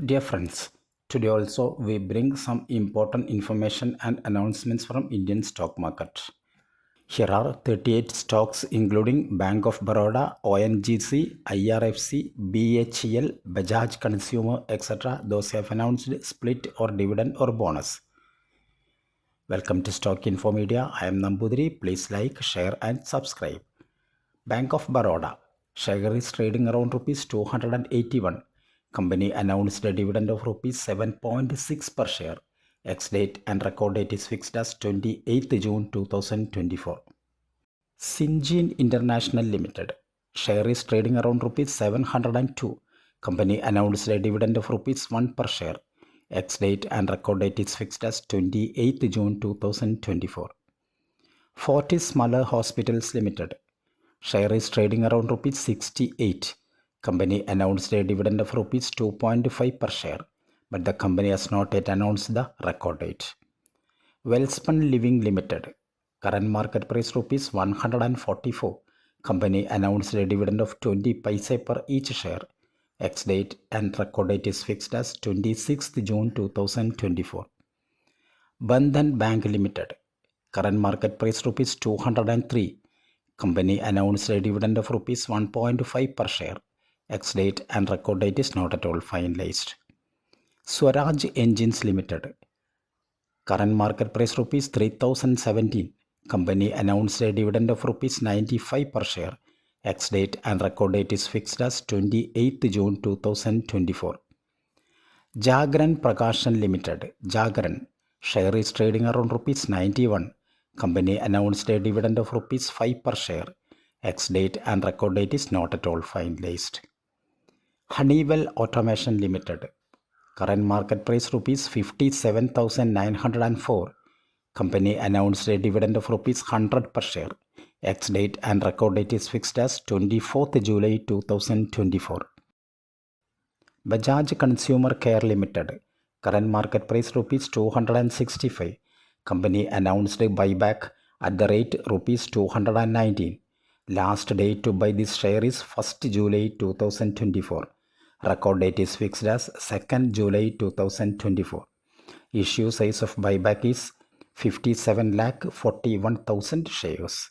Dear friends, today also we bring some important information and announcements from Indian stock market. Here are 38 stocks including Bank of Baroda, ONGC, IRFC, BHEL, Bajaj Consumer, etc. Those have announced split or dividend or bonus. Welcome to Stock Info Media. I am Nambudiri. Please like, share and subscribe. Bank of Baroda. Share is trading around rupees 281. Company announced a dividend of rupees 7.6 per share. Ex-date and record date is fixed as 28th June 2024. Syngene International Limited. Share is trading around rupees 702. Company announced a dividend of rupees 1 per share. Ex-date and record date is fixed as 28th June 2024. Fortis Smaller Hospitals Limited. Share is trading around rupees 68. Company announced a dividend of rupees 2.5 per share, but the company has not yet announced the record date. Welspun Living Limited. Current market price rupees 144. Company announced a dividend of 20 paise per each share. Ex-date and record date is fixed as 26th June 2024. Bandhan Bank Limited. Current market price rupees 203. Company announced a dividend of rupees 1.5 per share. Ex-date and record date is not at all finalized. Swaraj Engines Limited. Current market price rupees 3017. Company announced a dividend of rupees 95 per share. Ex-date and record date is fixed as 28th June 2024. Jagran Prakashan Limited. Jagran. Share is trading around rupees 91. Company announced a dividend of rupees 5 per share. Ex-date and record date is not at all finalized. Honeywell Automation Limited. Current market price rupees 57,904. Company announced a dividend of rupees 100 per share. Ex-date and record date is fixed as 24th July 2024. Bajaj Consumer Care Limited. Current market price rupees 265. Company announced a buyback at the rate rupees 219. Last date to buy this share is 1st July 2024. Record date is fixed as 2nd July 2024. Issue size of buyback is 57,41,000 shares.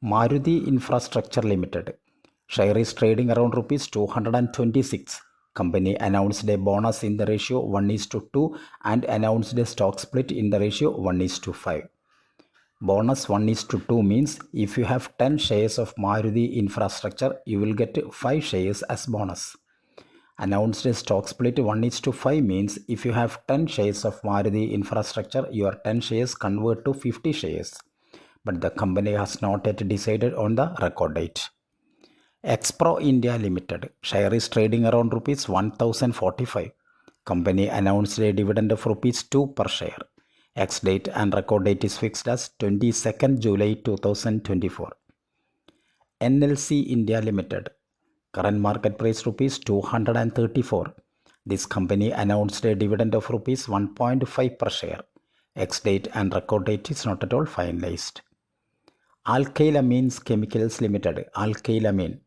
Maruti Infrastructure Limited. Share is trading around rupees 226. Company announced a bonus in the ratio 1:2 and announced a stock split in the ratio 1:5. Bonus 1:2 means if you have 10 shares of Maruti Infrastructure, you will get 5 shares as bonus. Announced a stock split 1:5 means if you have 10 shares of Maruti Infrastructure, your 10 shares convert to 50 shares. But the company has not yet decided on the record date. Expro India Limited. Share is trading around rupees 1045. Company announced a dividend of rupees 2 per share. Ex-date and record date is fixed as 22nd July 2024. NLC India Limited. Current market price rupees 234. This company announced a dividend of rupees 1.5 per share. Ex-date and record date is not at all finalized. Alkylamines Chemicals Limited. Alkylamine.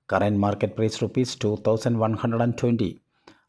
Current market price rupees 2120.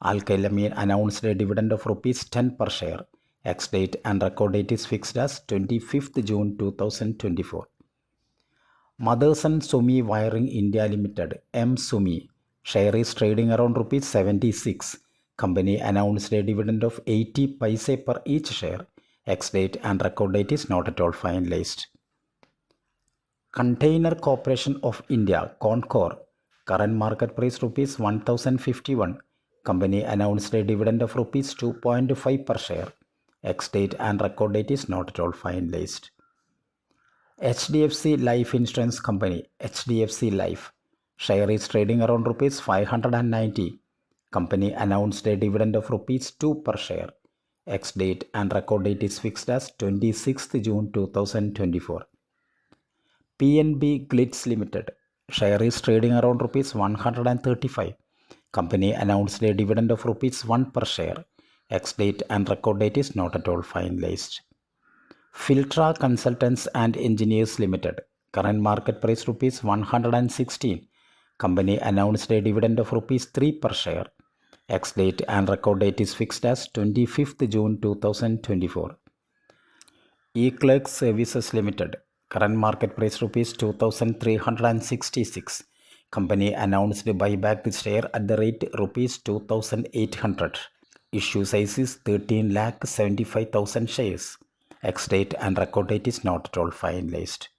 Alkylamine announced a dividend of rupees 10 per share. Ex-date and record date is fixed as 25th June 2024. Motherson Sumi Wiring India Limited. M Sumi. Share is trading around rupees 76. Company announced a dividend of 80 paise per each share. Ex-date and record date is not at all finalized. Container Corporation of India, Concor. Current market price rupees 1051. Company announced a dividend of rupees 2.5 per share. Ex-date and record date is not at all finalized. HDFC Life Insurance Company, HDFC Life. Share is trading around rupees 590. Company announced a dividend of rupees 2 per share. Ex-date and record date is fixed as 26th June 2024. PNB Glitz Limited. Share is trading around rupees 135. Company announced a dividend of rupees 1 per share. Ex-date and record date is not at all finalized. Filtra Consultants and Engineers Limited. Current market price rupees 116. Company announced a dividend of rupees 3 per share. Ex-date and record date is fixed as 25th June 2024. E-Clerk Services Limited. Current market price rupees 2,366. Company announced buyback the share at the rate rupees 2,800. Issue size is 13,75,000 shares. Ex-date and record date is not at all finalized.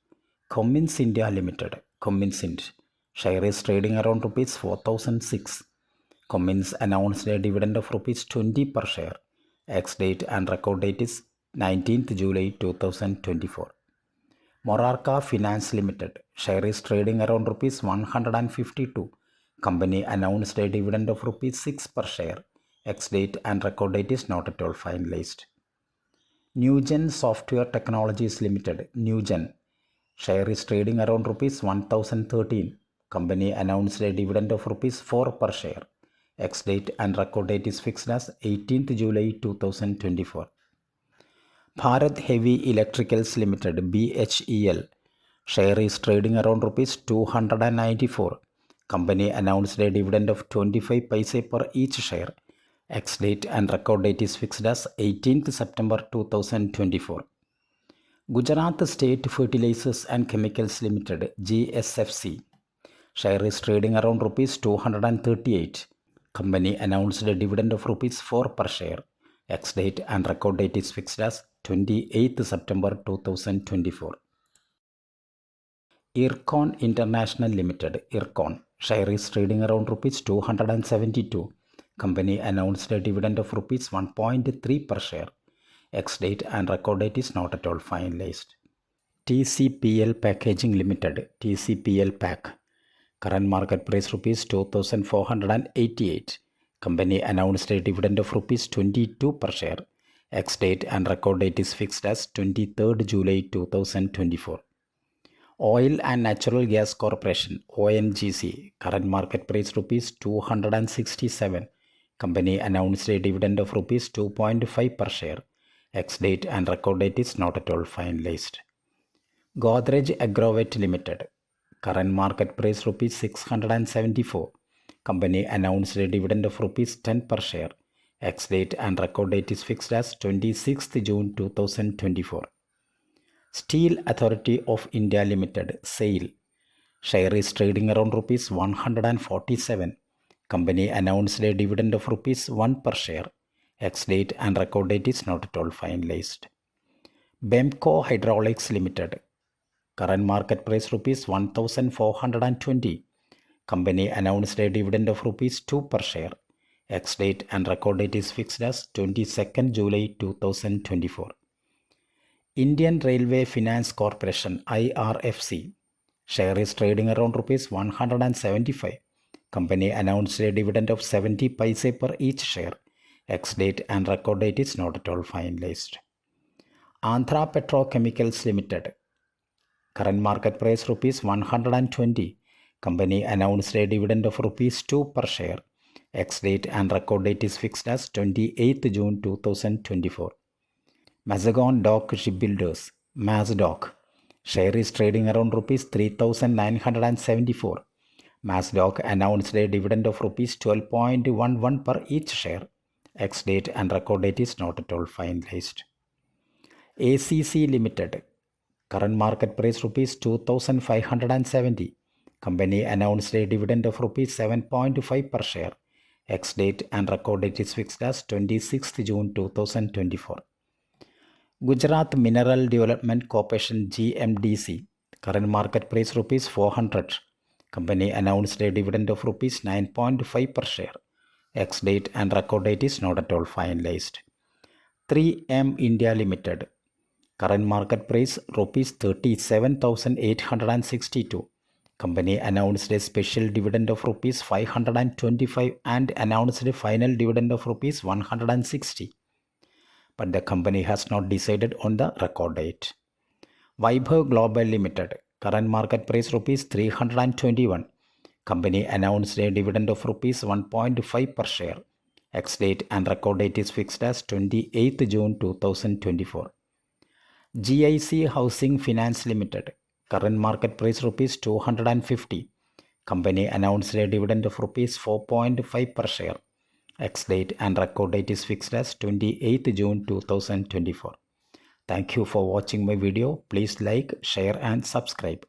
Cummins India Limited. Cummins Int. Share is trading around rupees 4,006. Cummins announced a dividend of rupees 20 per share. Ex-date and record date is 19th July 2024. Morarka Finance Limited. Share is trading around rupees 152. Company announced a dividend of rupees 6 per share. Ex-date and record date is not at all finalized. Newgen Software Technologies Limited. Newgen. Share is trading around rupees 1013. Company announced a dividend of rupees 4 per share. Ex-date and record date is fixed as 18th July 2024. Bharat Heavy Electricals Limited BHEL. Share is trading around rupees 294. Company announced a dividend of 25 paise per each share. Ex-date and record date is fixed as 18th September 2024. Gujarat State Fertilizers and Chemicals Limited GSFC. Share is trading around rupees 238. Company announced a dividend of rupees 4 per share. Ex-date and record date is fixed as 28th September 2024. Ircon International Limited. Ircon. Share is trading around rupees 272. Company announced a dividend of rupees 1.3 per share. Ex-date and record date is not at all finalized. TCPL Packaging Limited. TCPL Pack. Current market price rupees 2,488. Company announced a dividend of rupees 22 per share. Ex-date and record date is fixed as 23rd July 2024. Oil and Natural Gas Corporation ONGC. Current market price rupees 267. Company announced a dividend of rupees 2.5 per share. Ex-date and record date is not at all finalized. Godrej Agrovet Limited. Current market price rupees 674. Company announced a dividend of rupees 10 per share. Ex-date and record date is fixed as 26th June 2024. Steel Authority of India Limited SAIL. Share is trading around rupees 147. Company announced a dividend of rupees 1 per share. Ex-date and record date is not at all finalized. Bemco Hydraulics Limited. Current market price rupees 1,420. Company announced a dividend of rupees 2 per share. Ex-date and record date is fixed as 22nd July 2024. Indian Railway Finance Corporation IRFC. Share is trading around rupees 175. Company announced a dividend of 70 paise per each share. Ex-date and record date is not at all finalized. Andhra Petrochemicals Limited. Current market price rupees 120. Company announced a dividend of rupees 2 per share. Ex-date and record date is fixed as 28th June 2024. Mazagon Dock Shipbuilders MazDock. Share is trading around rupees 3,974. MazDock announced a dividend of rupees 12.11 per each share. Ex-date and record date is not at all finalized. ACC Limited. Current market price rupees 2,570. Company announced a dividend of rupees 7.5 per share. Ex-date and record date is fixed as 26th June 2024. Gujarat Mineral Development Corporation GMDC. Current market price rupees 400. Company announced a dividend of rupees 9.5 per share. Ex-date and record date is not at all finalized. 3M India Limited. Current market price rupees 37,862. Company announced a special dividend of rupees 525 and announced a final dividend of rupees 160. But the company has not decided on the record date. Vaibhav Global Limited. Current market price rupees 321. Company announced a dividend of rupees 1.5 per share. Ex-date and record date is fixed as 28th June 2024. GIC Housing Finance Limited. Current market price rupees 250. Company announced a dividend of rupees 4.5 per share. Ex date and record date is fixed as 28th June 2024. Thank you for watching my video. Please like, share and subscribe.